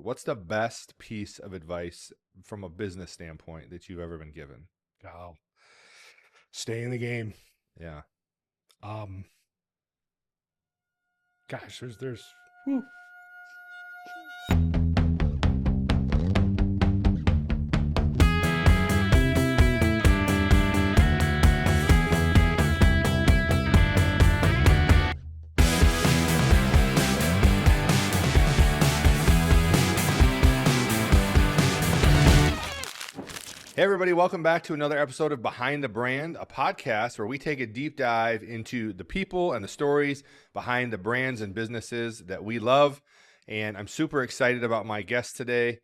What's the best piece of advice from a business standpoint that you've ever been given? Oh, stay in the game. Yeah. Um, there's whew. Hey, everybody, welcome back to another episode of Behind the Brand, a podcast where we take a deep dive into the people and the stories behind the brands and businesses that we love. And I'm super excited about my guest today.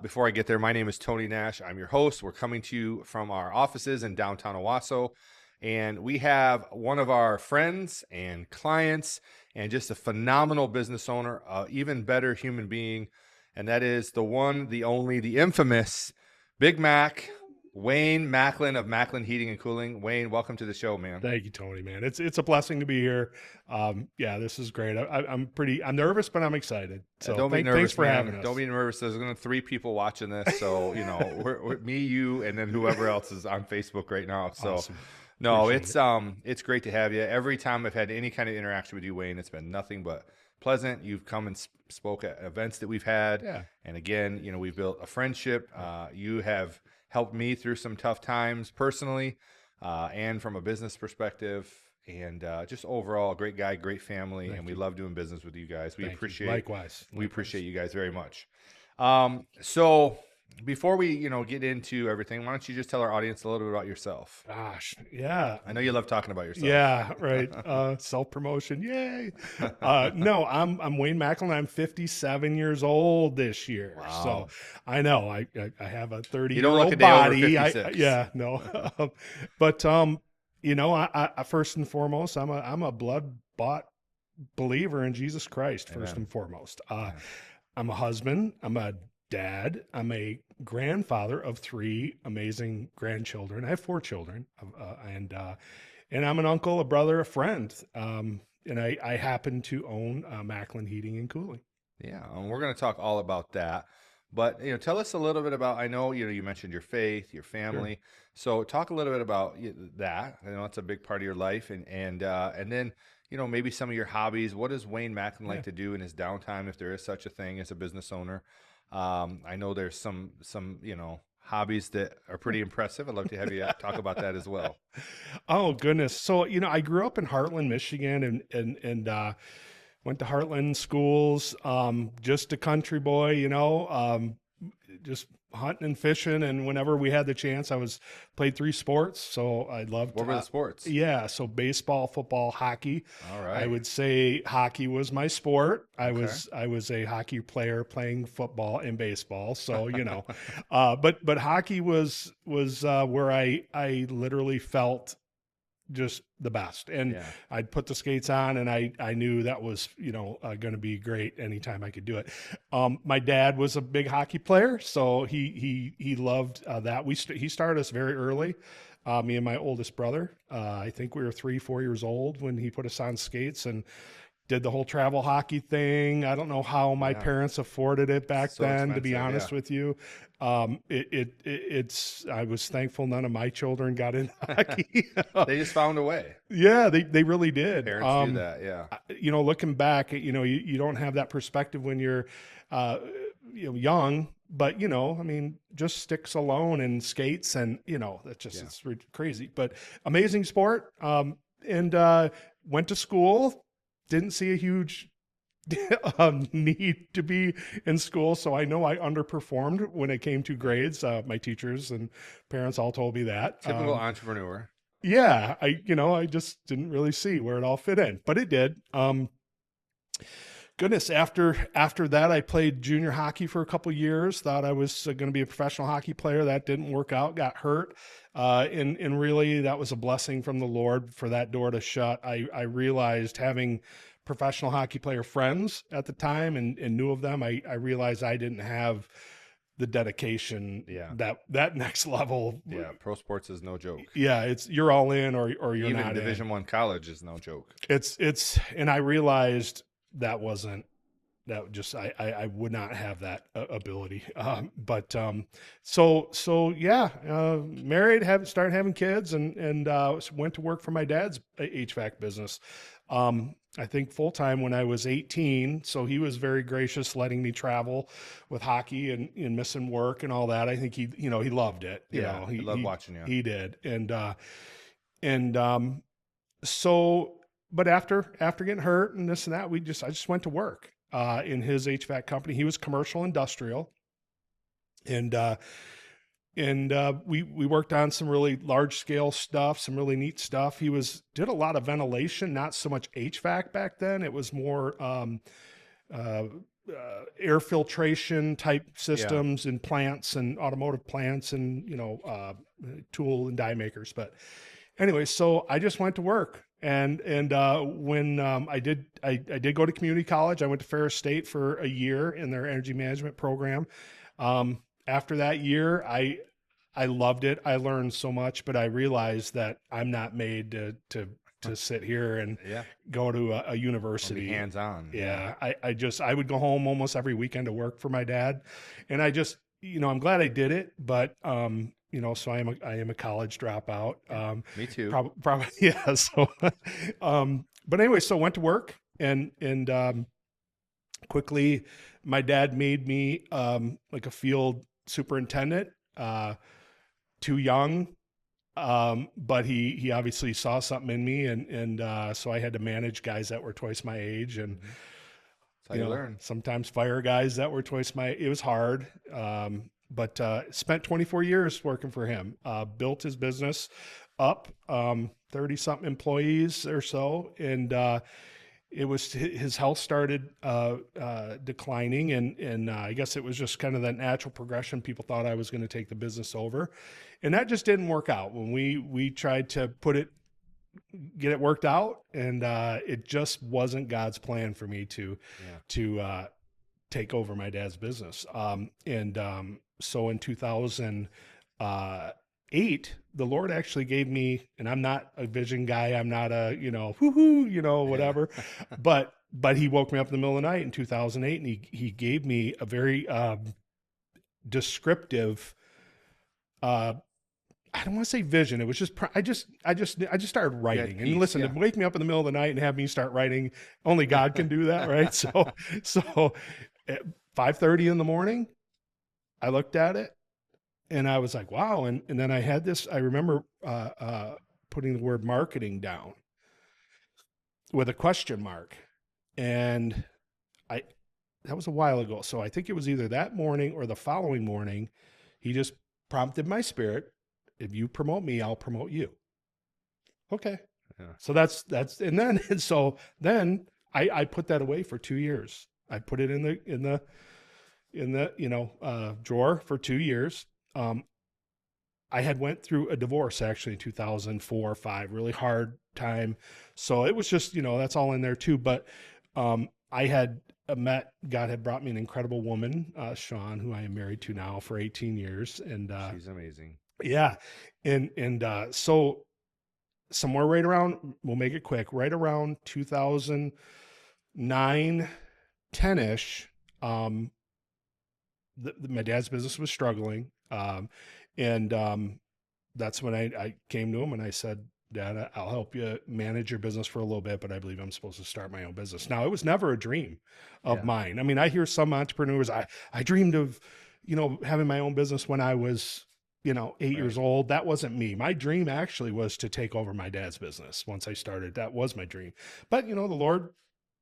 Before I get there, my name is Tony Nash. I'm your host. We're coming to you from our offices in downtown Owasso. And we have one of our friends and clients and just a phenomenal business owner, even better human being. And that is the one, the only, the infamous Big Mac, Wayne Macklin of Macklin Heating and Cooling. Wayne, welcome to the show, man. Thank you, Tony, man. It's a blessing to be here. Yeah, this is great. I'm nervous, but I'm excited. So Don't be nervous, thanks for man. having us. Don't be nervous. There's going to be 3 people watching this, so we're me, you, and then whoever else is on Facebook right now. So, Awesome. no, Appreciate it's great to have you. Every time I've had any kind of interaction with you, Wayne, it's been nothing but pleasant. You've come and spoke at events that we've had, Yeah. and again, we've built a friendship. You have helped me through some tough times personally, and from a business perspective, and just overall, great guy, great family, and we love doing business with you guys. We Thank you. appreciate Likewise. we appreciate you guys very much. So before we get into everything, why don't you just tell our audience a little bit about yourself? Gosh, yeah. I know you love talking about yourself. Yeah, right. Self-promotion. Yay. No, I'm Wayne Macklin. I'm 57 years old this year. Wow. So I know I have a 30-year-old You don't look a day over body. 56. Yeah, no. But I first and foremost, I'm a blood-bought believer in Jesus Christ, first Amen. and foremost. I'm a husband. I'm a dad. I'm a grandfather of 3 amazing grandchildren. I have 4 children, and I'm an uncle, a brother, a friend. And I happen to own Macklin Heating and Cooling. Yeah, and we're going to talk all about that. But tell us a little bit about. I know you mentioned your faith, your family. So talk a little bit about that. I know it's a big part of your life, and then maybe some of your hobbies. What does Wayne Macklin like to do in his downtime, if there is such a thing as a business owner? I know there's some hobbies that are pretty impressive. I'd love to have you talk about that as well. Oh goodness. So, I grew up in Heartland, Michigan, and went to Heartland schools. Just a country boy, just hunting and fishing. And whenever we had the chance, played 3 sports. So I loved. What were the sports? Yeah. So baseball, football, hockey. All right. I would say hockey was my sport. I was a hockey player playing football and baseball. So, but hockey was where I literally felt just the best. And I'd put the skates on, and I knew that was, going to be great anytime I could do it. My dad was a big hockey player, so he loved that. He started us very early. Me and my oldest brother, I think we were 3-4 years old when he put us on skates and did the whole travel hockey thing. I don't know how my parents afforded it back then, to be honest with you. I was thankful none of my children got into hockey. They just found a way. Yeah, they really did. Parents do that, yeah. Looking back, you don't have that perspective when you're, young, but just sticks alone and skates, and that's just it's crazy. But amazing sport. And went to school. Didn't see a huge need to be in school. So I know I underperformed when it came to grades. My teachers and parents all told me that. Typical entrepreneur. Yeah. I just didn't really see where it all fit in, but it did. Goodness, after that, I played junior hockey for a couple of years. Thought I was going to be a professional hockey player. That didn't work out. Got hurt, and really that was a blessing from the Lord for that door to shut. I realized, having professional hockey player friends at the time and knew of them, I realized I didn't have the dedication. That next level. Yeah, pro sports is no joke. Yeah, you're all in or you're even not. Division I college is no joke. And I realized that wasn't that just I would not have that ability. So yeah, married, started having kids, and went to work for my dad's HVAC business. I think full time when I was 18. So he was very gracious, letting me travel with hockey and missing work and all that. I think he loved it. Yeah, I love watching you. He did, and so. But after getting hurt and this and that, I just went to work in his HVAC company. He was commercial industrial, and we worked on some really large scale stuff, some really neat stuff. He did a lot of ventilation, not so much HVAC back then. It was more air filtration type systems in plants and automotive plants and tool and die makers. But anyway, so I just went to work. And when I did go to community college. I went to Ferris State for a year in their energy management program. After that year, I loved it. I learned so much, but I realized that I'm not made to sit here and go to a university. Hands on. Yeah. I would go home almost every weekend to work for my dad, and I just, I'm glad I did it, but so I am a college dropout. Me too. Probably, yeah. So, but anyway, so went to work and quickly, my dad made me like a field superintendent. Too young, but he obviously saw something in me, and so I had to manage guys that were twice my age, and That's how you learn. sometimes fire guys that were twice my. It was hard. But spent 24 years working for him, built his business up, 30 something employees or so. And his health started declining. And I guess it was just kind of that natural progression. People thought I was going to take the business over. And that just didn't work out when we tried to get it worked out. And it just wasn't God's plan for me to take over my dad's business. So in 2008, the Lord actually gave me, and I'm not a vision guy. I'm not a, whatever, but he woke me up in the middle of the night in 2008, and he gave me a very descriptive, I don't want to say vision. It was just, I just started writing. And listen, to wake me up in the middle of the night and have me start writing, only God can do that, right? So at 5:30 in the morning, I looked at it and I was like, wow. And then I had this, I remember putting the word marketing down with a question mark. And that was a while ago. So I think it was either that morning or the following morning. He just prompted my spirit. If you promote me, I'll promote you. Okay. Yeah. So that's, then I put that away for 2 years. I put it in the drawer for 2 years. I had went through a divorce actually in 2004 or 5, really hard time. So it was just, that's all in there too. But I had God had brought me an incredible woman, Sean, who I am married to now for 18 years. And she's amazing. Yeah. And so somewhere right around, we'll make it quick, right around 2009, 10-ish, my dad's business was struggling. And that's when I came to him and I said, Dad, I'll help you manage your business for a little bit, but I believe I'm supposed to start my own business. Now, it was never a dream of mine. I mean, I hear some entrepreneurs, I dreamed of, having my own business when I was, 8 years old. That wasn't me. My dream actually was to take over my dad's business. Once I started, that was my dream. But, the Lord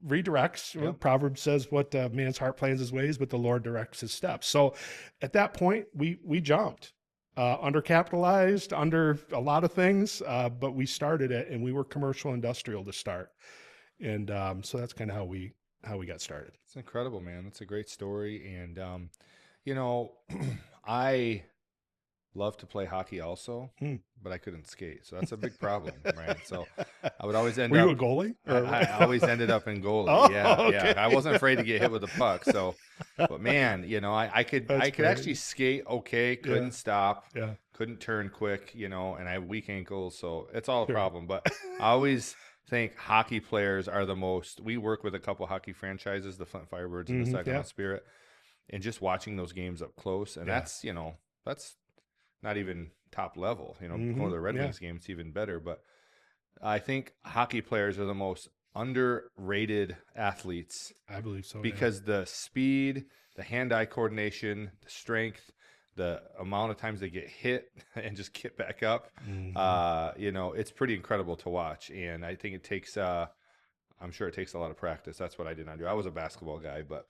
redirects. Yep. Proverbs says what man's heart plans his ways, but the Lord directs his steps. So at that point, we jumped. Undercapitalized, under a lot of things, but we started it, and we were commercial industrial to start, and so that's kind of how we got started. It's incredible, man. That's a great story, and I love to play hockey also, but I couldn't skate, so that's a big problem, right? So I would always end up. Were you a goalie? I always ended up in goalie. Okay. I wasn't afraid to get hit with a puck. So, but man, I could actually skate okay, couldn't stop, couldn't turn quick, and I have weak ankles, so it's all a problem. But I always think hockey players are the most. We work with a couple hockey franchises, the Flint Firebirds and the Saginaw Yeah. Spirit, and just watching those games up close, and Yeah. that's not even top level. Going to the Red Yeah. Wings game, it's even better. But I think hockey players are the most underrated athletes I believe so. because the speed, the hand-eye coordination, the strength, the amount of times they get hit and just get back up, it's pretty incredible to watch. And I think it takes, I'm sure it takes a lot of practice. That's what I did not do. I was a basketball guy, but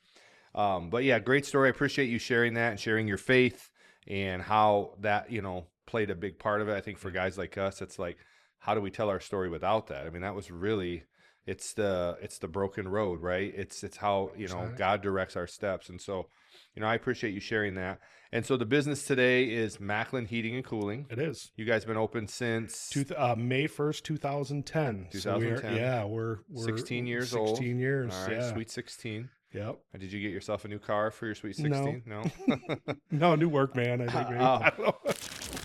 yeah, great story. I appreciate you sharing that and sharing your faith and how that, played a big part of it. I think for guys like us, it's like, how do we tell our story without that? I mean, that was really, it's the broken road, right? It's how, God directs our steps. And so, I appreciate you sharing that. And so the business today is Macklin Heating and Cooling. It is. You guys been open since May 1st, 2010. 2010. We're 16 years old. 16 years. All right, yeah. sweet 16. Yep. Did you get yourself a new car for your sweet 16? No. No, new work, man. I think. I don't know.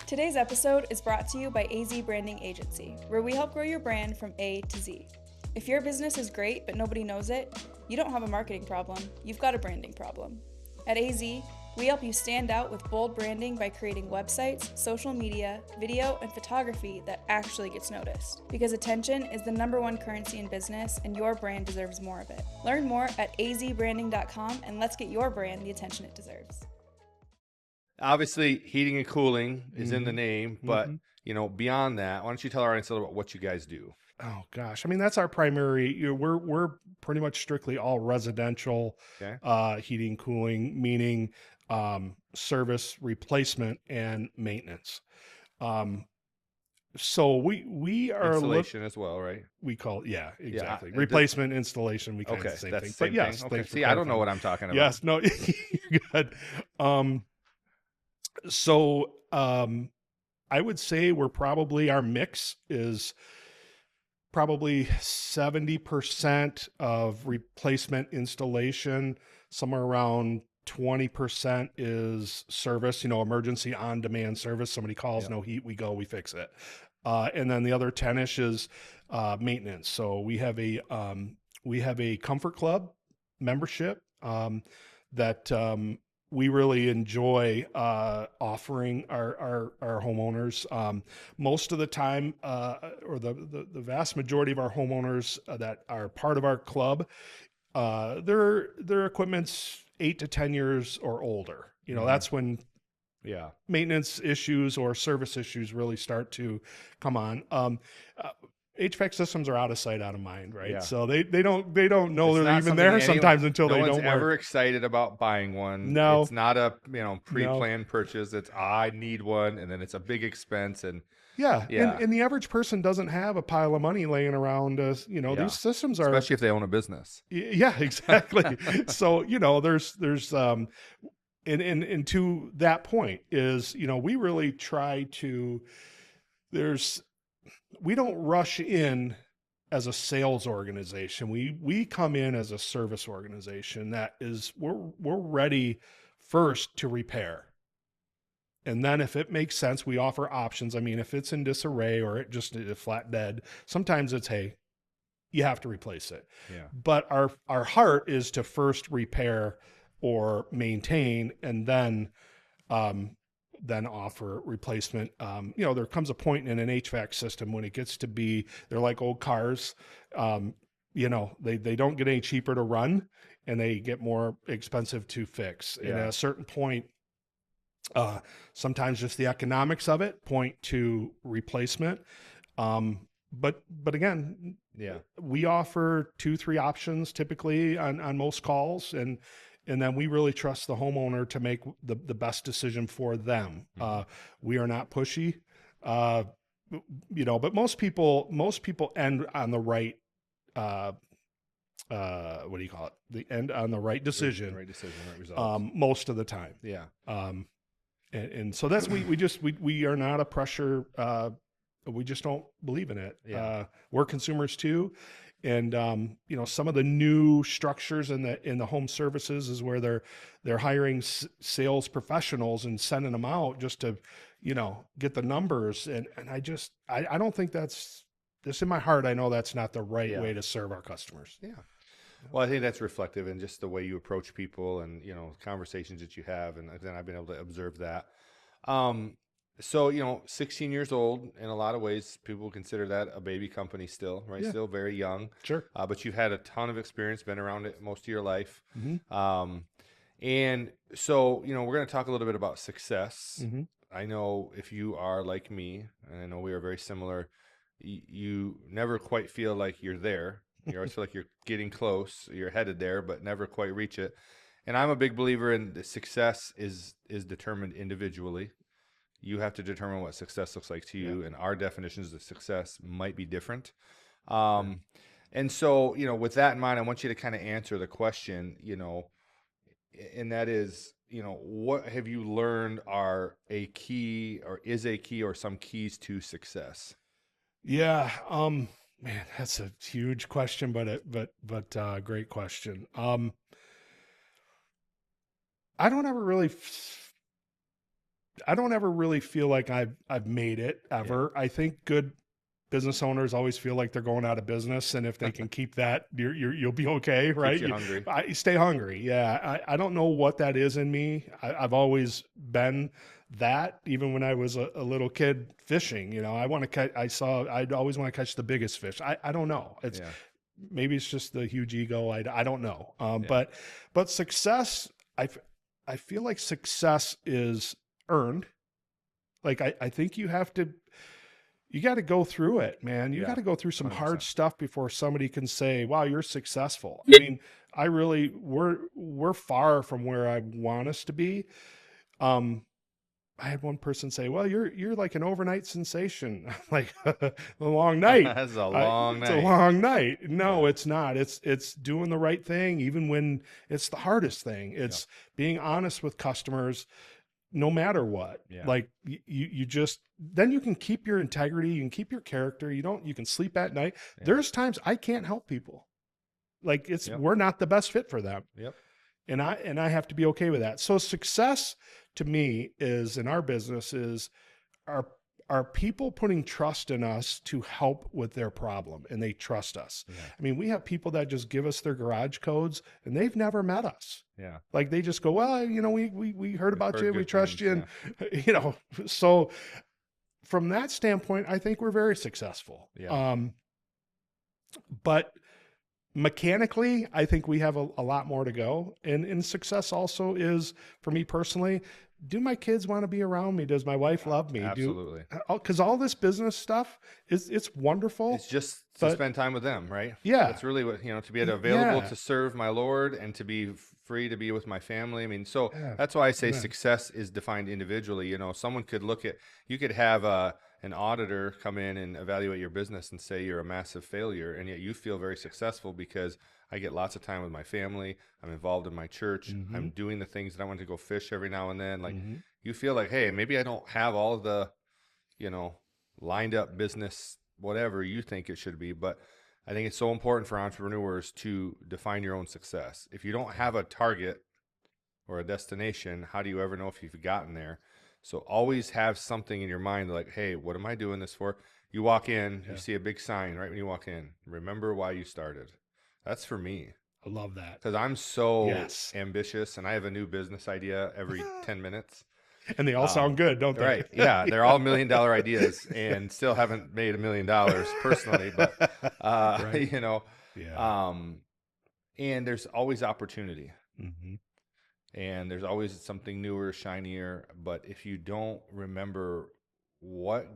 Today's episode is brought to you by AZEE Branding Agency, where we help grow your brand from A to Z. If your business is great but nobody knows it, you don't have a marketing problem, you've got a branding problem. At AZEE, we help you stand out with bold branding by creating websites, social media, video, and photography that actually gets noticed. Because attention is the #1 currency in business, and your brand deserves more of it. Learn more at azeebranding.com, and let's get your brand the attention it deserves. Obviously, heating and cooling is in the name, but beyond that, why don't you tell our audience a little about what you guys do? Oh gosh, I mean that's our primary. We're pretty much strictly all residential heating, cooling, meaning service, replacement, and maintenance. So we are installation as well, right? We call exactly Yeah, replacement, installation. We kind of the same thing. But yes, okay. See, I don't know what I'm talking about. Yes, no, you're good. So I would say our mix is probably 70% of replacement installation, somewhere around 20% is service, emergency on-demand service. Somebody calls, no heat, we go, we fix it. And then the other 10-ish is maintenance. So we have a Comfort Club membership that we really enjoy offering our homeowners. Most of the time, or the vast majority of our homeowners that are part of our club, their equipment's 8 to 10 years or older. That's when maintenance issues or service issues really start to come on. HVAC systems are out of sight, out of mind, right? Yeah. So they don't know they're even there sometimes until they don't work. No one's ever excited about buying one. No, it's not a pre-planned purchase. It's I need one, and then it's a big expense. And and the average person doesn't have a pile of money laying around. These systems are, especially if they own a business. Yeah, exactly. So there's and to that point is we really try to we don't rush in as a sales organization. We come in as a service organization that is we're ready first to repair. And then if it makes sense, we offer options. I mean, if it's in disarray or it just is flat dead, sometimes it's, hey, you have to replace it. Yeah. But our heart is to first repair or maintain and then offer replacement. There comes a point in an HVAC system when it gets to be, they're like old cars. They don't get any cheaper to run and they get more expensive to fix. And at a certain point, sometimes just the economics of it point to replacement. But again, we offer 2-3 options typically on most Calls, and then we really trust the homeowner to make the best decision for them. We are not pushy, but most people end on the right, what do you call it? The end on the right decision. Right decision, right results. Most of the time. Yeah. And so that's, we are not a pressure, we just don't believe in it. Yeah. We're consumers too. And, some of the new structures in the home services is where they're hiring sales professionals and sending them out just to, get the numbers. And I don't think that's just in my heart, I know that's not the right Yeah. way to serve our customers. Yeah. Well, I think that's reflective in just the way you approach people and, conversations that you have. And then I've been able to observe that. Um, so, 16 years old, in a lot of ways, people consider that a baby company still, right? Yeah. Still very young. Sure. But you've had a ton of experience, been around it most of your life. Mm-hmm. And so, we're going to talk a little bit about success. Mm-hmm. I know if you are like me, and I know we are very similar, you never quite feel like you're there. You always feel like you're getting close, you're headed there, but never quite reach it. And I'm a big believer in the success is determined individually. You have to determine what success looks like to you, and our definitions of success might be different. And so, with that in mind, I want you to kind of answer the question, and that is, what have you learned are a key or is a key or some keys to success? Yeah. Man, that's a huge question, but great question. I don't ever really feel like I've made it ever. I think good business owners always feel like they're going out of business, and if they can keep that, you'll be okay, right? Keeps you hungry. Stay hungry. Yeah, I don't know what that is in me. I've always been that, even when I was a little kid fishing. I want to catch. I'd always want to catch the biggest fish. I don't know. Maybe it's just the huge ego. I don't know. But success, I feel like success is earned. Like I think you got to go through it, man. You got to go through some 100%. hard stuff before somebody can say, wow, you're successful. I mean, we're far from where I want us to be. I had one person say, well, you're like an overnight sensation. Like a long night. That's a long night. It's a long night. No, it's not. It's doing the right thing, even when it's the hardest thing. It's being honest with customers, no matter what. Like you just, then you can keep your integrity, you can keep your character. You can sleep at night. There's times I can't help people. Like we're not the best fit for them. And I have to be okay with that. So success to me is, in our business, is are people putting trust in us to help with their problem, and they trust us. I mean, we have people that just give us their garage codes and they've never met us. Like they just go, well, we heard about you, we trust you. And, so from that standpoint, I think we're very successful. But mechanically, I think we have a lot more to go. And success also is, for me personally, do my kids want to be around me? Does my wife love me? Absolutely. Because all this business stuff it's wonderful. It's just to spend time with them, right? Yeah. That's really what, to be available to serve my Lord and to be free to be with my family. I mean, so that's why I say success is defined individually. Someone could you could have an auditor come in and evaluate your business and say you're a massive failure, and yet you feel very successful because I get lots of time with my family. I'm involved in my church. I'm doing the things that I want to go fish every now and then. Like you feel like, hey, maybe I don't have all of the, lined up business, whatever you think it should be. But I think it's so important for entrepreneurs to define your own success. If you don't have a target or a destination, how do you ever know if you've gotten there? So always have something in your mind like, hey, what am I doing this for? You walk in, you see a big sign right when you walk in. Remember why you started. That's for me. I love that. Because I'm so ambitious, and I have a new business idea every 10 minutes. And they all sound good, don't they? Right. Yeah. They're all $1 million ideas, and still haven't made $1 million personally. But, and there's always opportunity. And there's always something newer, shinier. But if you don't remember what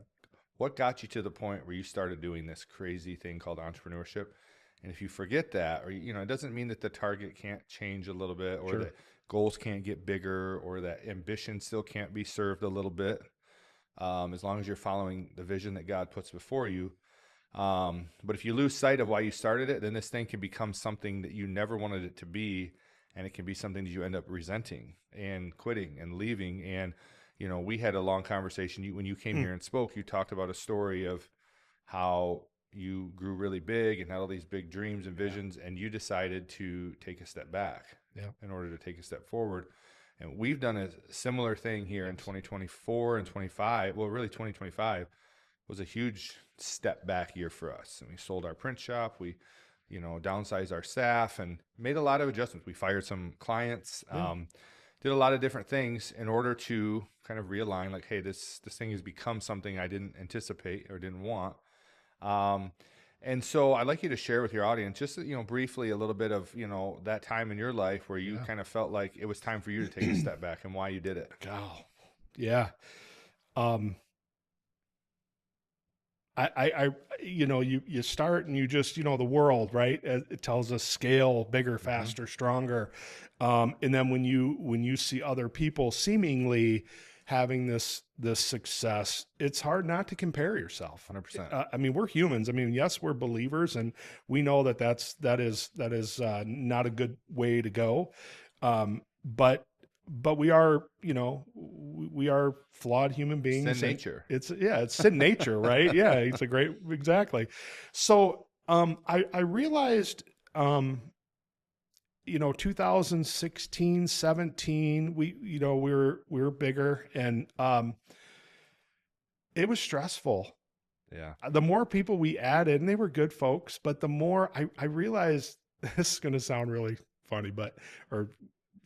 got you to the point where you started doing this crazy thing called entrepreneurship, and if you forget that, or, it doesn't mean that the target can't change a little bit, or that goals can't get bigger, or that ambition still can't be served a little bit, as long as you're following the vision that God puts before you. But if you lose sight of why you started it, then this thing can become something that you never wanted it to be, and it can be something that you end up resenting and quitting and leaving. And, we had a long conversation. When you came here and spoke, you talked about a story of how you grew really big and had all these big dreams and visions, and you decided to take a step back in order to take a step forward. And we've done a similar thing here in 2024 and 25. Well, really 2025. was a huge step back year for us. And we sold our print shop. We, downsized our staff and made a lot of adjustments. We fired some clients, did a lot of different things in order to kind of realign, like, hey, this thing has become something I didn't anticipate or didn't want. And so I'd like you to share with your audience just, briefly a little bit of, that time in your life where you kind of felt like it was time for you to take a step back and why you did it. Oh, yeah. You start and you just, the world, right? It tells us scale, bigger, faster, stronger. And then when you see other people seemingly having this success, it's hard not to compare yourself. 100%. We're humans. Yes, we're believers, and we know that is not a good way to go. But we are, we are flawed human beings. Sin nature. It's sin nature, right? Yeah, it's exactly. So, I realized, 2016, 17, we were bigger, and, it was stressful. Yeah. The more people we added, and they were good folks, but the more I realized, this is going to sound really funny, or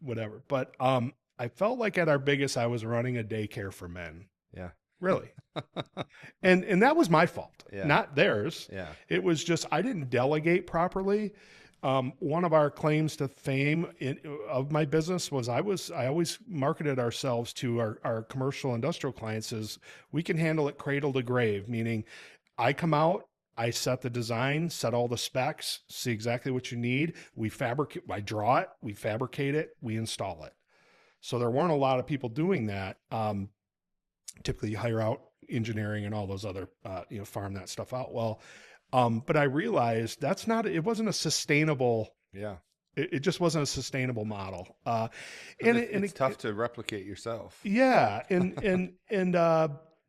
whatever. But I felt like at our biggest, I was running a daycare for men. Yeah. Really. and that was my fault, not theirs. Yeah. It was just, I didn't delegate properly. One of our claims to fame of my business was I always marketed ourselves to our commercial industrial clients as we can handle it cradle to grave, meaning I come out, I set the design, set all the specs, see exactly what you need. I draw it, we fabricate it, we install it. So there weren't a lot of people doing that. Typically you hire out engineering and all those other, farm that stuff out. Well, but I realized it wasn't a sustainable. Yeah. It just wasn't a sustainable model. It's tough to replicate yourself. Yeah.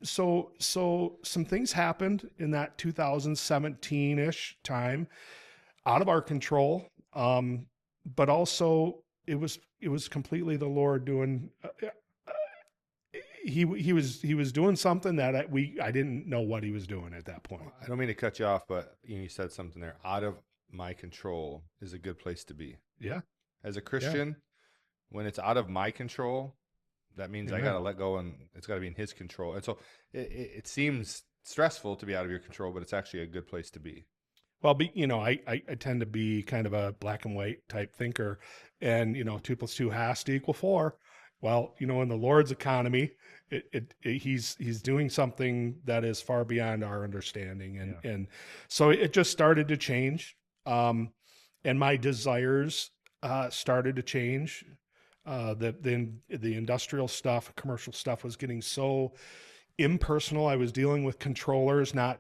So some things happened in that 2017-ish time out of our control. But also it was completely the Lord doing, he was doing something that I didn't know what he was doing at that point. I don't mean to cut you off, but you said something there. Out of my control is a good place to be. Yeah. As a Christian, when it's out of my control, that means I got to let go, and it's got to be in his control. And so it seems stressful to be out of your control, but it's actually a good place to be. Well, I tend to be kind of a black and white type thinker, and 2 + 2 has to equal 4. Well, in the Lord's economy, he's doing something that is far beyond our understanding, and so it just started to change, and my desires started to change. The industrial stuff, commercial stuff was getting so impersonal. I was dealing with controllers, not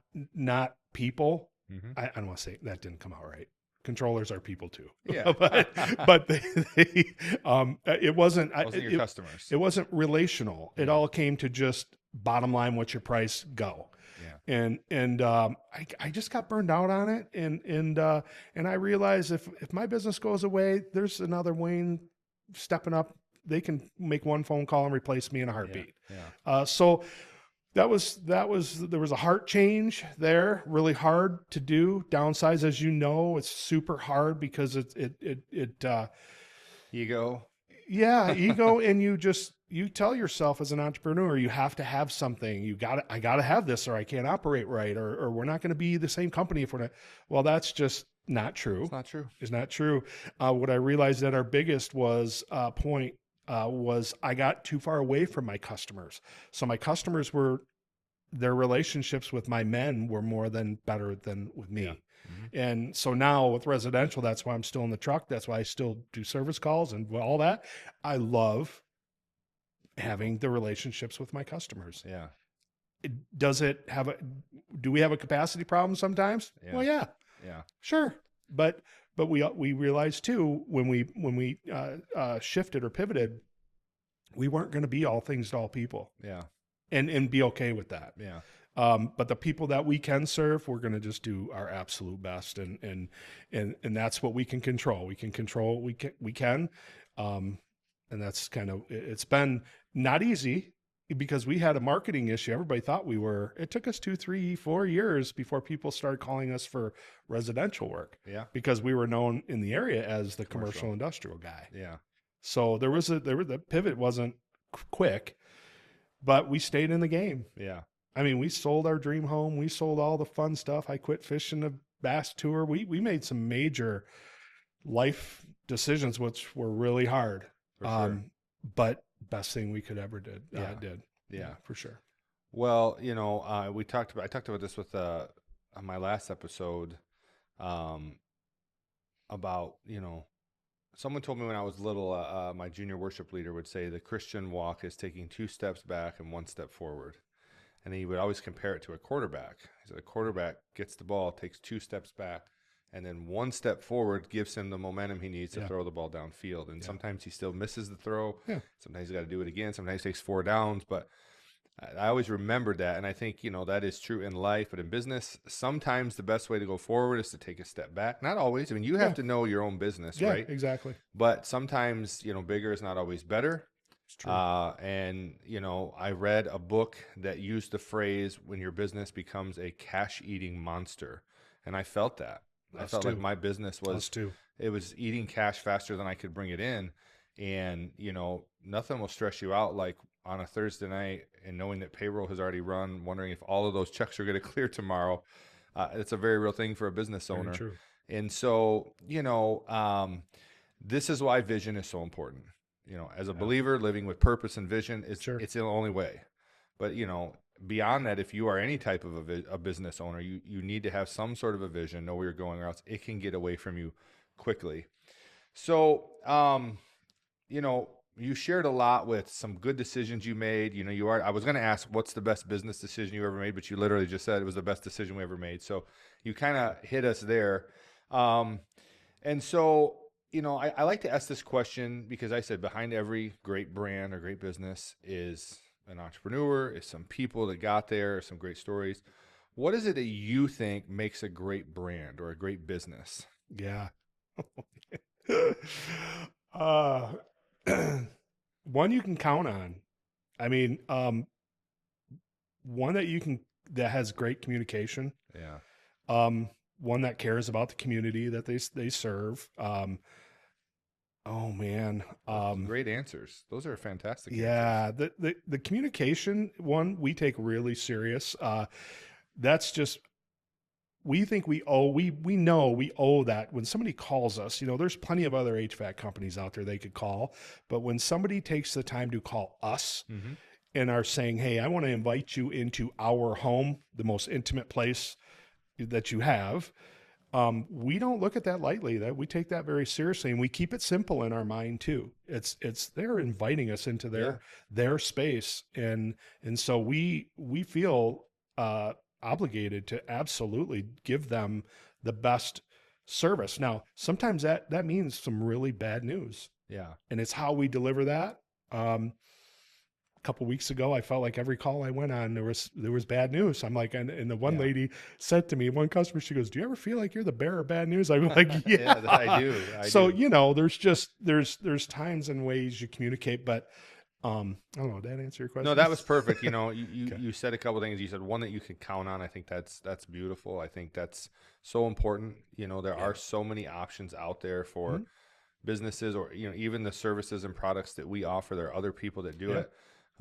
people. Mm-hmm. I don't want to say that didn't come out right. Controllers are people too. Yeah. but it wasn't your customers. It wasn't relational. It all came to just bottom line, what's your price, go. Yeah. And I just got burned out on it. And I realized if my business goes away, there's another Wayne stepping up. They can make one phone call and replace me in a heartbeat. Yeah. So there was a heart change there, really hard to do. Downsize, as you know, it's super hard because Ego. Yeah, ego. And you tell yourself as an entrepreneur, you have to have something. I gotta have this, or I can't operate right, or we're not going to be the same company if we're not. Well, that's just not true. It's not true. It's not true. What I realized that our biggest point was I got too far away from my customers. So my customers their relationships with my men were more than better than with me. Yeah. Mm-hmm. And so now with residential, that's why I'm still in the truck. That's why I still do service calls and all that. I love having the relationships with my customers. Yeah. Do we have a capacity problem sometimes? Yeah. Well, yeah. Yeah. Sure. But we realized too, when we shifted or pivoted, we weren't going to be all things to all people. Yeah. And be okay with that. Yeah. But the people that we can serve, we're going to just do our absolute best. And that's what we can control. We can control what we can. And that's kind of, it's been not easy. because we had a marketing issue. Everybody thought it took us 2, 3, 4 years before people started calling us for residential work. Yeah. Because we were known in the area as the commercial industrial guy. Yeah. So the pivot wasn't quick, but we stayed in the game. Yeah. I mean, we sold our dream home. We sold all the fun stuff. I quit fishing the bass tour. We made some major life decisions, which were really hard. For sure. But best thing we could ever did. Yeah, for sure. Well, I talked about this with on my last episode, about, someone told me when I was little, my junior worship leader would say the Christian walk is taking 2 steps back and 1 step forward. And he would always compare it to a quarterback. He said a quarterback gets the ball, takes 2 steps back, and then 1 step forward gives him the momentum he needs to throw the ball downfield. And sometimes he still misses the throw. Yeah. Sometimes he's got to do it again. Sometimes he takes 4 downs. But I always remembered that. And I think, that is true in life. But in business, sometimes the best way to go forward is to take a step back. Not always. I mean, you have to know your own business, right? Yeah, exactly. But sometimes, bigger is not always better. It's true. And, I read a book that used the phrase when your business becomes a cash-eating monster. And I felt that. I felt like my business it was eating cash faster than I could bring it in. And, nothing will stress you out like on a Thursday night and knowing that payroll has already run, wondering if all of those checks are going to clear tomorrow. It's a very real thing for a business owner. Very true. And so, this is why vision is so important. As a believer, living with purpose and vision it's the only way. But, beyond that, if you are any type of a business owner, you need to have some sort of a vision, know where you're going, or else it can get away from you quickly. So, you shared a lot with some good decisions you made. I was going to ask, what's the best business decision you ever made? But you literally just said it was the best decision we ever made. So you kind of hit us there. And so, I like to ask this question because I said behind every great brand or great business is an entrepreneur, is some people that got there, some great stories. What is it that you think makes a great brand or a great business? Yeah. One you can count on. I mean, one that has great communication. Yeah. One that cares about the community that they serve. Oh man. Great answers. Those are fantastic. Yeah. The communication one we take really serious. That's just, we think we know we owe that when somebody calls us. There's plenty of other HVAC companies out there they could call, but when somebody takes the time to call us and are saying, hey, I want to invite you into our home, the most intimate place that you have, we don't look at that lightly. That we take that very seriously, and we keep it simple in our mind too. It's they're inviting us into their space, and so we feel obligated to absolutely give them the best service. Now, sometimes that means some really bad news. Yeah. And it's how we deliver that. A couple of weeks ago, I felt like every call I went on, there was bad news. I'm like, and the one lady said to me, one customer, she goes, do you ever feel like you're the bearer of bad news? I'm like, yeah, I do. There's times and ways you communicate, but I don't know. Did that answer your question? No, that was perfect. You said a couple of things. You said one that you can count on. I think that's beautiful. I think that's so important. There are so many options out there for businesses, or even the services and products that we offer. There are other people that do it,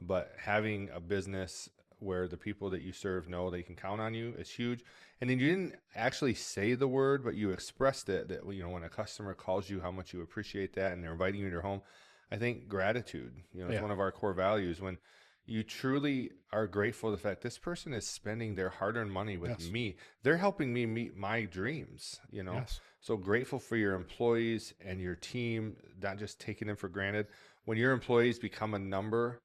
but having a business where the people that you serve know they can count on you is huge. And then you didn't actually say the word, but you expressed it. That when a customer calls you, how much you appreciate that, and they're inviting you to their home. I think gratitude, is one of our core values. When you truly are grateful for the fact this person is spending their hard-earned money with me, they're helping me meet my dreams, So grateful for your employees and your team, not just taking them for granted. When your employees become a number,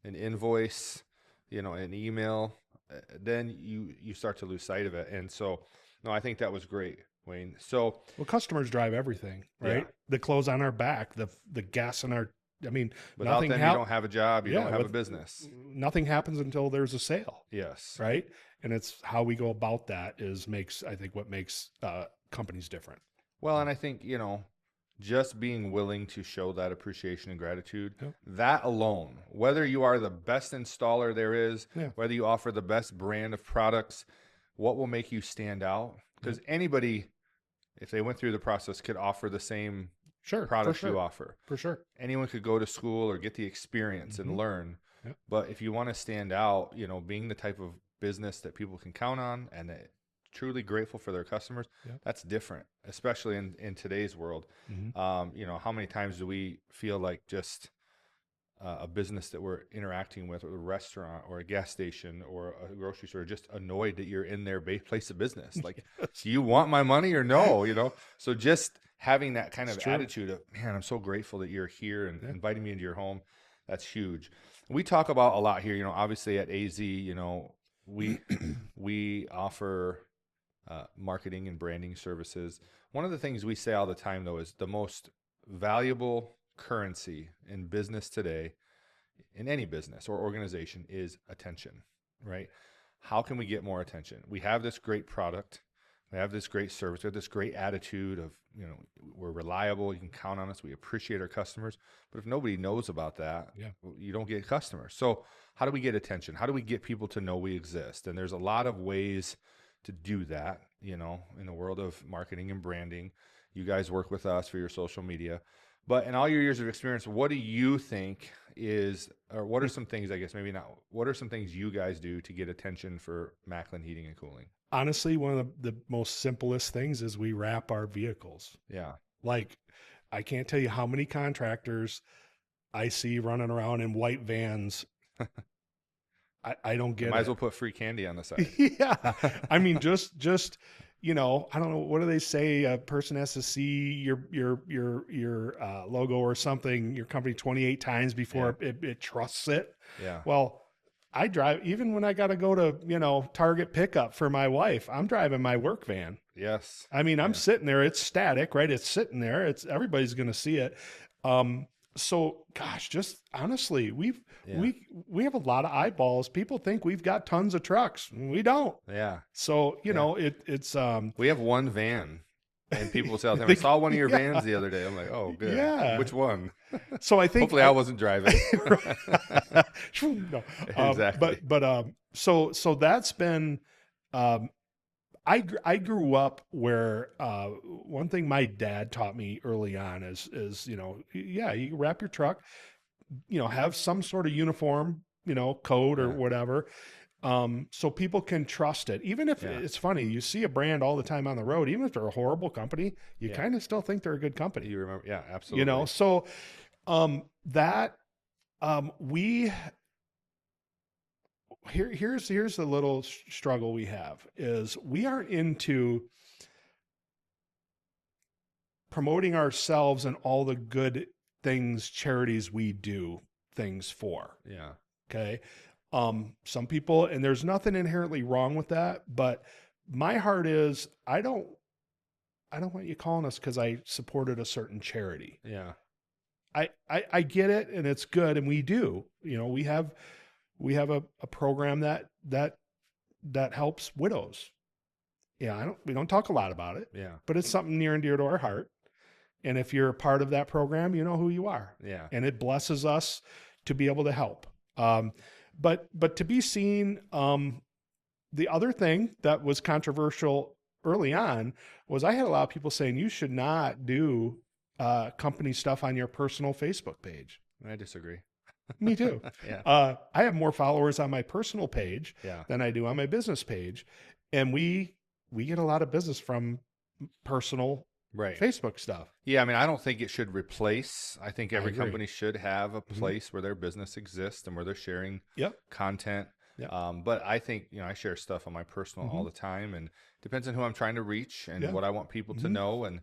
an invoice, an email, then you start to lose sight of it. And so, no, I think that was great, Wayne. So, well, customers drive everything, right? Yeah. The clothes on our back, the gas in our, without them, you don't have a job, you don't have a business. Nothing happens until there's a sale. Yes. Right. And it's how we go about that what makes companies different. Well, and I think, just being willing to show that appreciation and gratitude, Yep. that alone, whether you are the best installer there is, Yeah. whether you offer the best brand of products, what will make you stand out? Because anybody, if they went through the process, could offer the same Sure. products for sure. you offer. For sure. Anyone could go to school or get the experience and learn. Yep. But if you want to stand out, you know, being the type of business that people can count on and that truly grateful for their customers, that's different, especially in today's world. You know, how many times do we feel like just a business that we're interacting with, or a restaurant or a gas station or a grocery store, just annoyed that you're in their place of business? Like, do you want my money or no? You know, so just having that kind of attitude of, man, I'm so grateful that you're here and inviting me into your home. That's huge. We talk about a lot here, you know, obviously at AZEE, you know, we offer marketing and branding services. One of the things we say all the time, though, is the most valuable currency in business today, in any business or organization, is attention, right? How can we get more attention? We have this great product. We have this great service. We have this great attitude of, you know, we're reliable. You can count on us. We appreciate our customers. But if nobody knows about that, you don't get customers. So how do we get attention? How do we get people to know we exist? And there's a lot of ways to do that, you know, in the world of marketing and branding. You guys work with us for your social media. But in all your years of experience, what do you think is, or what are some things, I guess, maybe not, what are some things you guys do to get attention for Macklin Heating and Cooling? Honestly, one of the most simplest things is we wrap our vehicles. Yeah. Like, I can't tell you how many contractors I see running around in white vans. I don't get it. Might as well put free candy on the side. Yeah. I mean, just, you know, I don't know, what do they say? A person has to see your logo or something, your company 28 times before it trusts it. Yeah. Well, I drive, even when I got to go to, you know, Target pickup for my wife, I'm driving my work van. Yes. I mean, I'm sitting there, it's static, right? It's sitting there. Everybody's going to see it. So gosh, just honestly, we have a lot of eyeballs. People think we've got tons of trucks. We don't. Yeah. So, you know, it's, we have one van, and people will say, I saw one of your vans the other day. I'm like, oh, good. Yeah. Which one? So I think hopefully I wasn't driving. No. Exactly. But so that's been, I grew up where one thing my dad taught me early on is, you know, you wrap your truck, you know, have some sort of uniform, you know, code or whatever, so people can trust it. Even if it's funny, you see a brand all the time on the road, even if they're a horrible company, you kind of still think they're a good company. You remember? Yeah, absolutely. You know, so here's the little struggle we have is we aren't into promoting ourselves and all the good things, charities we do things for. Yeah. Okay. Some people, and there's nothing inherently wrong with that, but my heart is, I don't want you calling us because I supported a certain charity. Yeah. I get it, and it's good, and we do. You know, we have a program that helps widows. Yeah, we don't talk a lot about it. Yeah. But it's something near and dear to our heart. And if you're a part of that program, you know who you are. Yeah. And it blesses us to be able to help. But to be seen, the other thing that was controversial early on was I had a lot of people saying you should not do company stuff on your personal Facebook page. I disagree. Me too. Yeah. I have more followers on my personal page than I do on my business page. And we get a lot of business from personal Facebook stuff. Yeah. I mean, I don't think it should replace. I think every company should have a place where their business exists and where they're sharing content. But I think, you know, I share stuff on my personal all the time, and it depends on who I'm trying to reach and what I want people to know. And,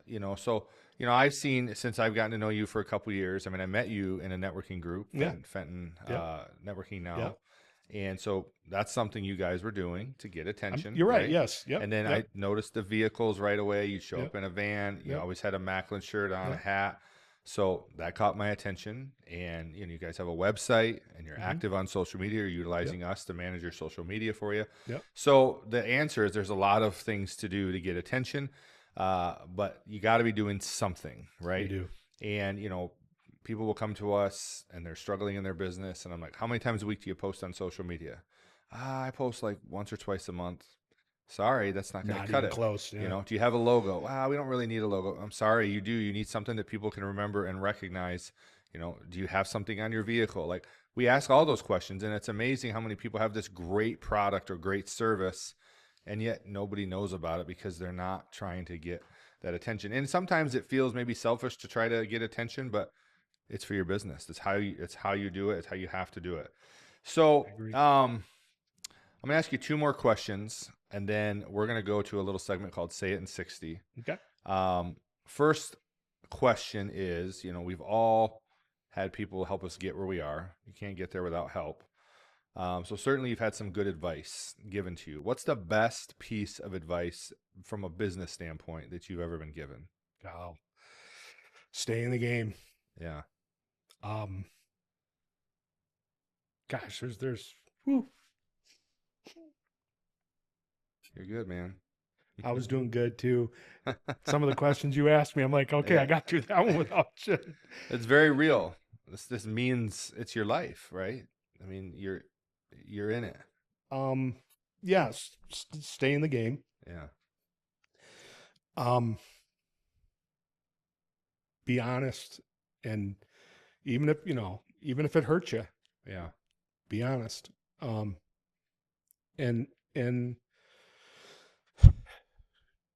you know, so, you know, I've seen, since I've gotten to know you for a couple of years, I mean, I met you in a networking group, Fenton Networking Now. Yeah. And so that's something you guys were doing to get attention. You're right. Yes. Yep. And then I noticed the vehicles right away. You show up in a van. You always had a Macklin shirt on, a hat. So that caught my attention. And, you know, you guys have a website and you're active on social media. You're utilizing us to manage your social media for you. Yep. So the answer is there's a lot of things to do to get attention. But you got to be doing something, right? You do. And, people will come to us and they're struggling in their business. And I'm like, how many times a week do you post on social media? I post like once or twice a month. Sorry, that's not going to Not cut even it. close. Yeah. Do you have a logo? We don't really need a logo. I'm sorry, you do. You need something that people can remember and recognize. Do you have something on your vehicle? Like, we ask all those questions, and it's amazing how many people have this great product or great service, and yet nobody knows about it because they're not trying to get that attention. And sometimes it feels maybe selfish to try to get attention, but it's for your business. It's how you do it. It's how you have to do it. So, I agree. I'm going to ask you 2 more questions, and then we're going to go to a little segment called Say It in 60. Okay. First question is, we've all had people help us get where we are. You can't get there without help. So certainly you've had some good advice given to you. What's the best piece of advice from a business standpoint that you've ever been given? Oh, stay in the game. Yeah. Gosh, there's whew, You're good, man. I was doing good too. Some of the questions you asked me, I'm like, okay, Yeah. I got through that one without you. It's very real. This means it's your life, right? I mean, you're in it. Yes, stay in the game. Yeah. Be honest, and even if it hurts you, Yeah. be honest. And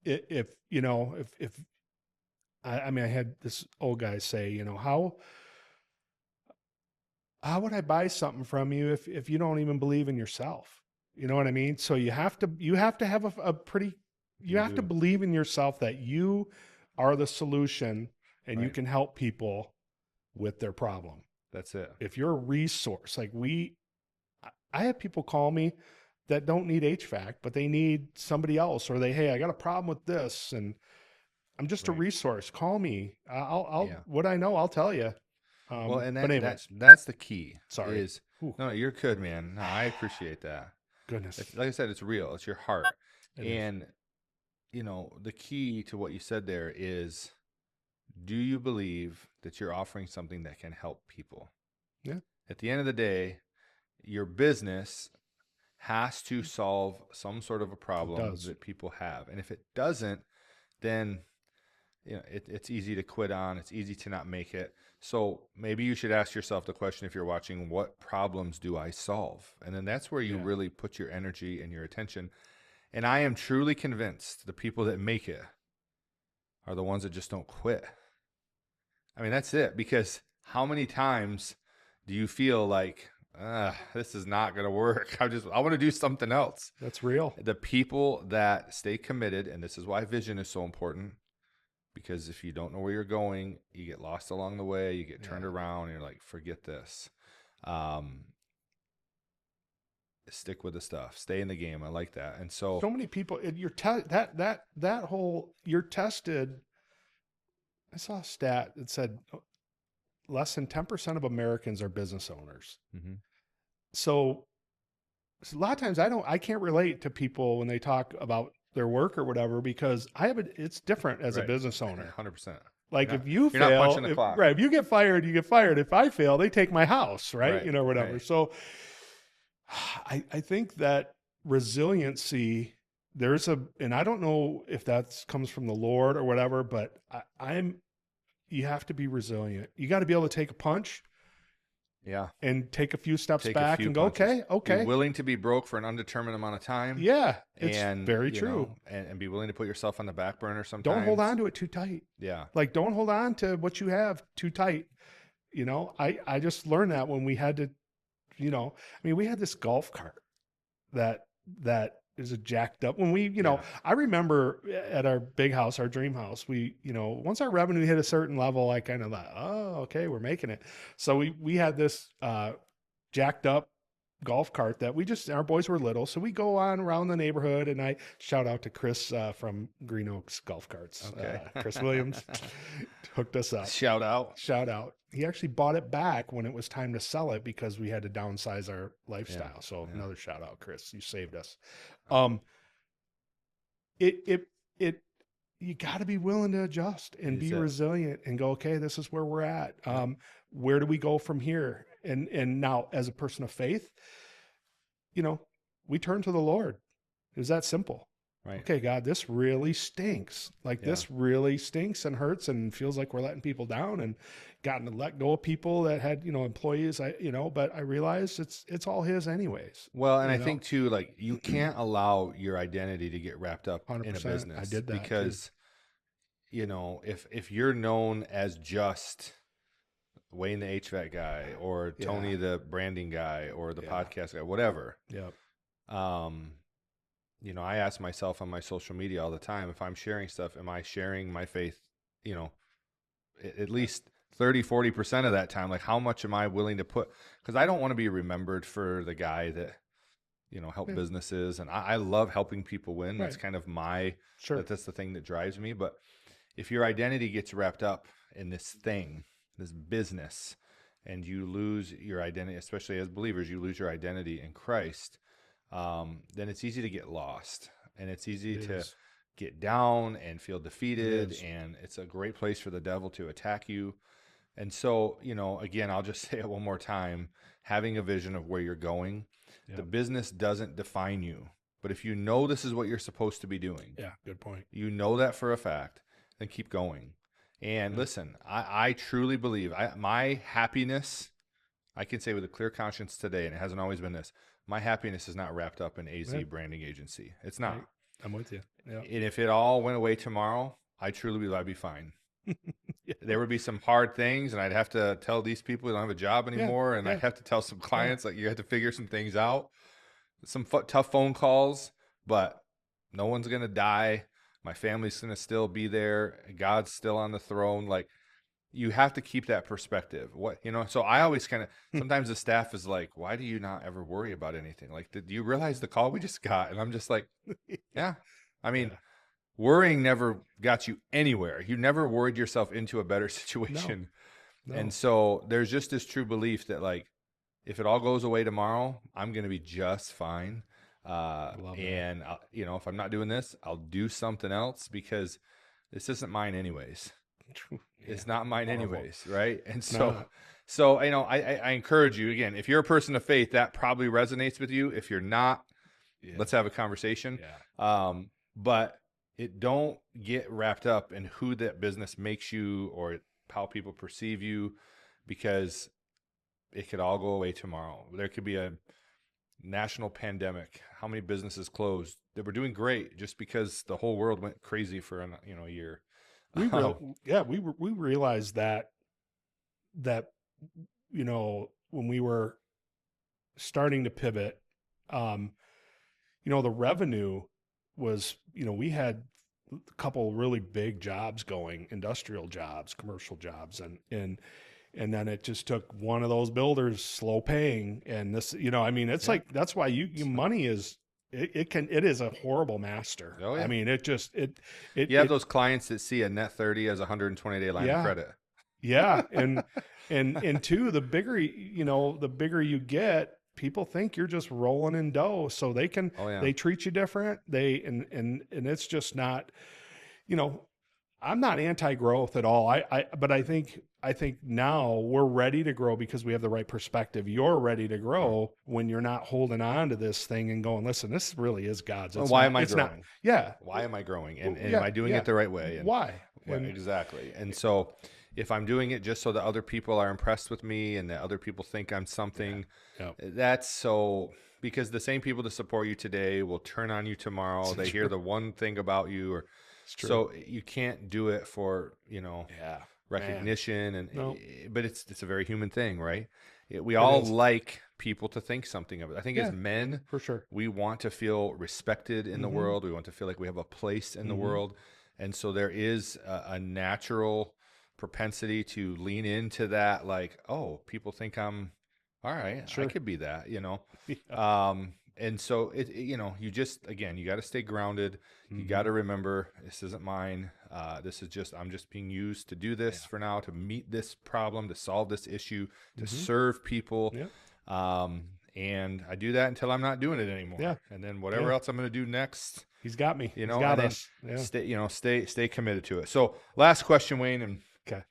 if I mean, I had this old guy say, how would I buy something from you if you don't even believe in yourself? You know what I mean? So you have to have a pretty, you have to believe in yourself that you are the solution and you Right. can help people with their problem. That's it. If you're a resource, I have people call me that don't need HVAC, but they need somebody else, or hey, I got a problem with this, and I'm just a Right. resource. Call me. I'll Yeah. what I know, I'll tell you. Well, and but anyways, that's the key. Sorry. Is Whew. no, you're good, man. No, I appreciate that. Goodness. Like I said, it's real. It's your heart. It is. And the key to what you said there is, do you believe that you're offering something that can help people? Yeah. At the end of the day, your business has to solve some sort of a problem does. that people have. And if it doesn't, then it's easy to quit on. It's easy to not make it. So maybe you should ask yourself the question, if you're watching, what problems do I solve? And then that's where you Yeah. really put your energy and your attention. And I am truly convinced the people that make it are the ones that just don't quit. I mean, that's it. Because how many times do you feel like, this is not going to work? I want to do something else. That's real. The people that stay committed, and this is why vision is so important, because if you don't know where you're going, you get lost along the way, you get turned around, and you're like, forget this. Stick with the stuff. Stay in the game. I like that. And so many people, you're tested. I saw a stat that said less than 10% of Americans are business owners. Mhm. So a lot of times I can't relate to people when they talk about their work or whatever, because it's different as a Right. business owner. 100%. Like You're if you not fail, punching the clock. right? If you get fired, you get fired. If I fail, they take my house, right? Right, Whatever. right. So I think that resiliency, and I don't know if that comes from the Lord or whatever, but you have to be resilient. You got to be able to take a punch. Yeah. And take a few steps Take a back few and go, punches. okay. Be willing to be broke for an undetermined amount of time. Yeah, it's and very true. And be willing to put yourself on the back burner sometimes. Don't hold on to it too tight. Yeah. Like, don't hold on to what you have too tight. I just learned that when we had to, we had this golf cart that is a jacked up when we, I remember at our big house, our dream house, we, once our revenue hit a certain level, I kind of thought, oh, okay, we're making it. So we had this jacked up golf cart that our boys were little. So we go on around the neighborhood, and I shout out to Chris from Green Oaks Golf Carts. Okay. Chris Williams hooked us up. Shout out. He actually bought it back when it was time to sell it because we had to downsize our lifestyle. So another shout out, Chris, you saved us. you got to be willing to adjust and Is be it? resilient and go, okay, this is where we're at. Where do we go from here? And now, as a person of faith, we turn to the Lord. It was that simple. Right. Okay, God, this really stinks. Like Yeah. this really stinks and hurts and feels like we're letting people down, and gotten to let go of people that had, employees, but I realized it's all his anyways. Well, and You I know? think too, like you can't allow your identity to get wrapped up in a 100%. business. I did that too. Because, if you're known as just Wayne the HVAC guy or Tony the branding guy or the podcast guy, whatever. Yep. I ask myself on my social media all the time, if I'm sharing stuff, am I sharing my faith, at least 30, 40% of that time? Like how much am I willing to put? Because I don't want to be remembered for the guy that, help businesses. And I love helping people win. That's kind of that's the thing that drives me. But if your identity gets wrapped up in this thing, this business, and you lose your identity, especially as believers, you lose your identity in Christ, then it's easy to get lost, and it's easy to get down and feel defeated, and it's a great place for the devil to attack you. And so, again, I'll just say it one more time, having a vision of where you're going. The business doesn't define you, but if you know this is what you're supposed to be doing, good point. you know that for a fact, then keep going. And listen, I truly believe my happiness, I can say with a clear conscience today, and it hasn't always been this, my happiness is not wrapped up in AZEE branding agency. It's not. Right. I'm with you. Yeah. And if it all went away tomorrow, I truly believe I'd be fine. There would be some hard things, and I'd have to tell these people you don't have a job anymore, and I'd have to tell some clients, like, you have to figure some things out. Some tough phone calls, but no one's going to die. My family's going to still be there. God's still on the throne. Like, you have to keep that perspective. So I always kind of, sometimes the staff is like, why do you not ever worry about anything? Like, do you realize the call we just got? And I'm just like, yeah. I mean, worrying never got you anywhere. You never worried yourself into a better situation. No. And so there's just this true belief that, like, if it all goes away tomorrow, I'm going to be just fine. And if I'm not doing this, I'll do something else, because this isn't mine anyways. It's not mine anyways. Right. And so, I encourage you, again, if you're a person of faith, that probably resonates with you. If you're not, let's have a conversation. But don't get wrapped up in who that business makes you or how people perceive you, because it could all go away tomorrow. There could be a national pandemic. How many businesses closed that were doing great just because the whole world went crazy for a year? We realized that when we were starting to pivot, the revenue was, we had a couple really big jobs going, industrial jobs, commercial jobs, and then it just took one of those builders slow paying, and this, it's like, that's why money is, it is a horrible master. Oh, yeah. I mean, you have those clients that see a net 30 as a 120-day line of credit. Yeah. And two, the bigger you get, people think you're just rolling in dough, so they can, they treat you different. And it's just not, I'm not anti-growth at all. But I think now we're ready to grow because we have the right perspective. You're ready to grow when you're not holding on to this thing and going, listen, this really is God's. Why am I growing? Why am I growing? And am I doing it the right way? And why? Exactly. And so if I'm doing it just so that other people are impressed with me and that other people think I'm something, that's so, because the same people that support you today will turn on you tomorrow. They hear the one thing about you, or so you can't do it for, recognition. But it's a very human thing, right? We all like people to think something of it. I think as men, for sure, we want to feel respected in the world. We want to feel like we have a place in the world. And so there is a natural propensity to lean into that, like, oh, people think I'm all right. I could be that, and so you just, again, you got to stay grounded. You got to remember, this isn't mine. This is just, I'm just being used to do this for now, to meet this problem, to solve this issue, to serve people. And I do that until I'm not doing it anymore. And then whatever else I'm going to do next, He's got me. You He's know, got and us. Yeah. then stay committed to it. So last question, Wayne, and Okay.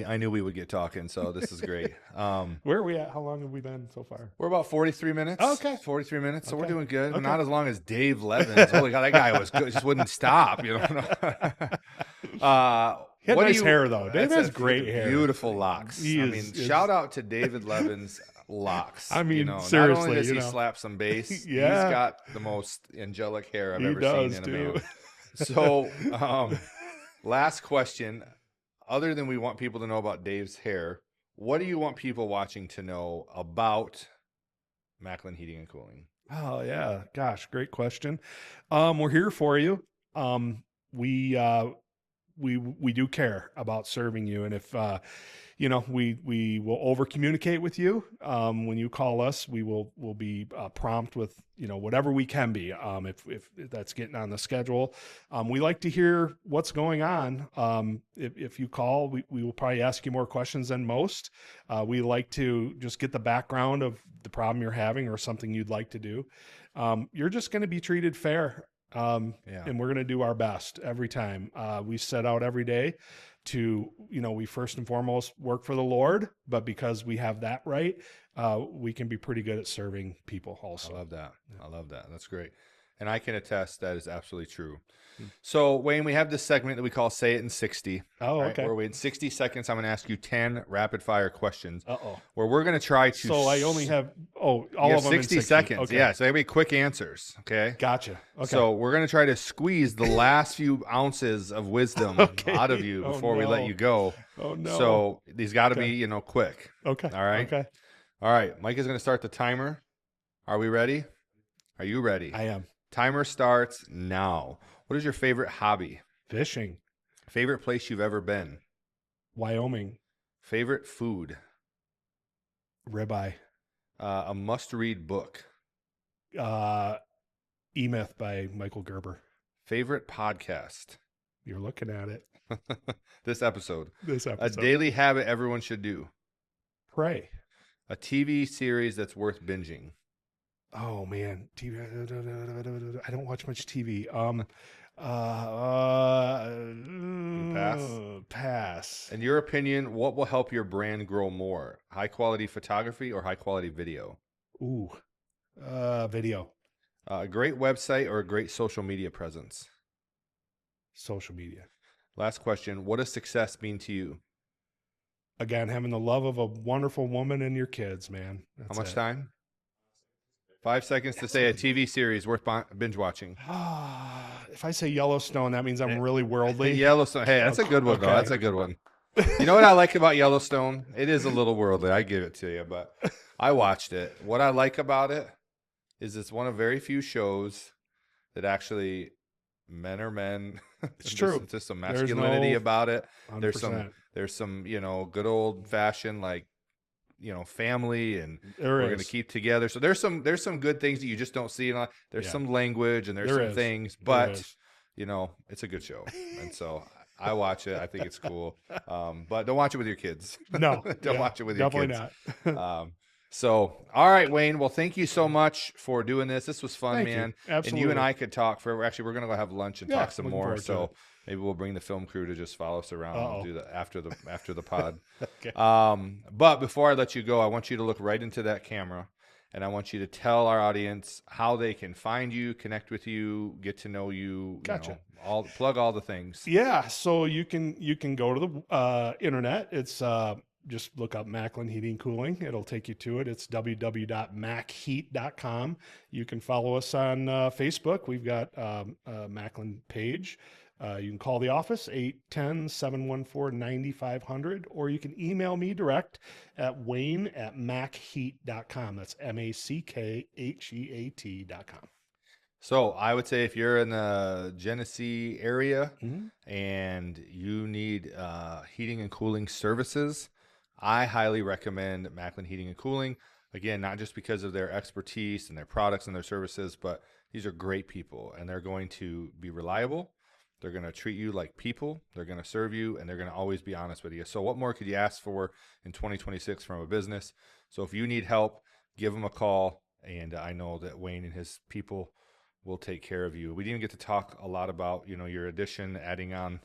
I knew we would get talking, so this is great. Where are we at? How long have we been so far? We're about 43 minutes. Oh, okay. 43 minutes, so we're Okay. doing good. Okay. Not as long as Dave Levins. Holy God, that guy was good. Just wouldn't stop, you know. He had what do nice hair, though. Dave that's has great hair. Beautiful locks. He I is- mean, is- shout out to David Levins' locks. I mean, you know, not seriously, only does you he know. slap some bass, Yeah. he's got the most angelic hair I've He ever does, seen in a too. male. So, last question. Other than we want people to know about Dave's hair, what do you want people watching to know about Macklin Heating and Cooling? Oh yeah, gosh, great question. We're here for you. We do care about serving you, and if we will over communicate with you. When you call us, we'll be prompt with whatever we can be. If that's getting on the schedule, we like to hear what's going on. If you call, we will probably ask you more questions than most. We like to just get the background of the problem you're having or something you'd like to do. You're just going to be treated fair. And we're going to do our best every time. We set out every day to, we first and foremost work for the Lord, but because we have that right, we can be pretty good at serving people also. I love that. I love that. That's great. And I can attest that is absolutely true. So, Wayne, we have this segment that we call Say It in 60. Oh, right? okay. Where in 60 seconds, I'm going to ask you 10 rapid fire questions. Uh-oh. Where we're going to try to. So I only have, all you have of them 60 in 60 seconds. Okay. Yeah. So, they be quick answers. Okay. Gotcha. Okay. So, we're going to try to squeeze the last few ounces of wisdom out of you before we let you go. Oh, no. So, these got to be, quick. Okay. All right. Okay. All right. Mike is going to start the timer. Are we ready? Are you ready? I am. Timer starts now. What is your favorite hobby? Fishing. Favorite place you've ever been? Wyoming. Favorite food? Ribeye. A must-read book? E-Myth by Michael Gerber. Favorite podcast? You're looking at it. This episode. A A daily habit everyone should do? Pray. A TV series that's worth binging? Oh man, TV. I don't watch much TV. Pass. In your opinion, what will help your brand grow more? High-quality photography or high-quality video? Ooh, video. A great website or a great social media presence? Social media. Last question. What does success mean to you? Again, having the love of a wonderful woman and your kids, man. How much time? 5 seconds to say a TV series worth binge watching. If I say Yellowstone, that means I'm really worldly. Yellowstone. Hey, that's a good one, though. Okay. That's a good one. You know what I like about Yellowstone? It is a little worldly. I give it to you, but I watched it. What I like about it is it's one of very few shows that actually men are men. It's true. There's some masculinity about it. 100%. There's some, good old fashioned family, and There we're is. going to keep together. So there's some good things that you just don't see. There's some language and there's There some is. things, There but is. it's a good show. And so I watch it. I think it's cool. But don't watch it with your kids. No, Don't watch it with your kids. Definitely not. So, all right, Wayne. Well, thank you so much for doing this. This was fun, Thank you. man. Absolutely. And you and I could talk for. Actually, we're gonna go have lunch and talk some looking more. forward to So it. maybe we'll bring the film crew to just follow us around and do that after the pod. Okay. But before I let you go, I want you to look right into that camera, and I want you to tell our audience how they can find you, connect with you, get to know you. Gotcha. Plug all the things. Yeah, so you can go to the internet. It's just look up Macklin Heating and Cooling. It'll take you to it. It's www.macheat.com. You can follow us on Facebook. We've got a Macklin page. You can call the office, 810-714-9500, or you can email me direct at wayne@macheat.com. That's MACKHEAT.com. So I would say if you're in the Genesee area Mhm. and you need heating and cooling services, I highly recommend Macklin Heating and Cooling. Again, not just because of their expertise and their products and their services, but these are great people, and they're going to be reliable. They're going to treat you like people. They're going to serve you, and they're going to always be honest with you. So what more could you ask for in 2026 from a business? So if you need help, give them a call, and I know that Wayne and his people will take care of you. We didn't get to talk a lot about, your addition, adding on,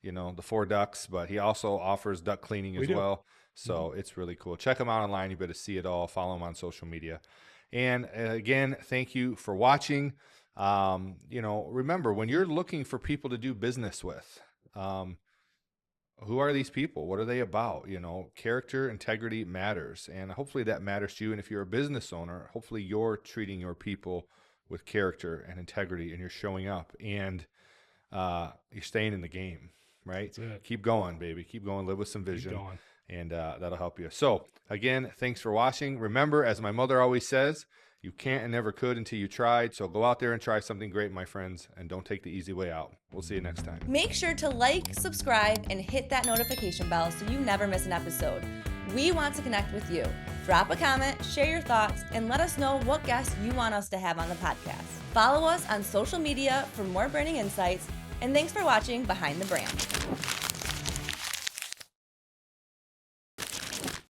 the 4 ducts, but he also offers duct cleaning as well. So it's really cool. Check him out online. You better see it all. Follow him on social media. And again, thank you for watching. Remember, when you're looking for people to do business with, who are these people? What are they about? Character, integrity matters. And hopefully that matters to you. And if you're a business owner, hopefully you're treating your people with character and integrity, and you're showing up, and you're staying in the game, right? Keep going, baby. Keep going. Live with some vision, and that'll help you. So again, thanks for watching. Remember, as my mother always says, you can't and never could until you tried. So go out there and try something great, my friends, and don't take the easy way out. We'll see you next time. Make sure to like, subscribe, and hit that notification bell so you never miss an episode. We want to connect with you. Drop a comment, share your thoughts, and let us know what guests you want us to have on the podcast. Follow us on social media for more branding insights, and thanks for watching Behind the Brand.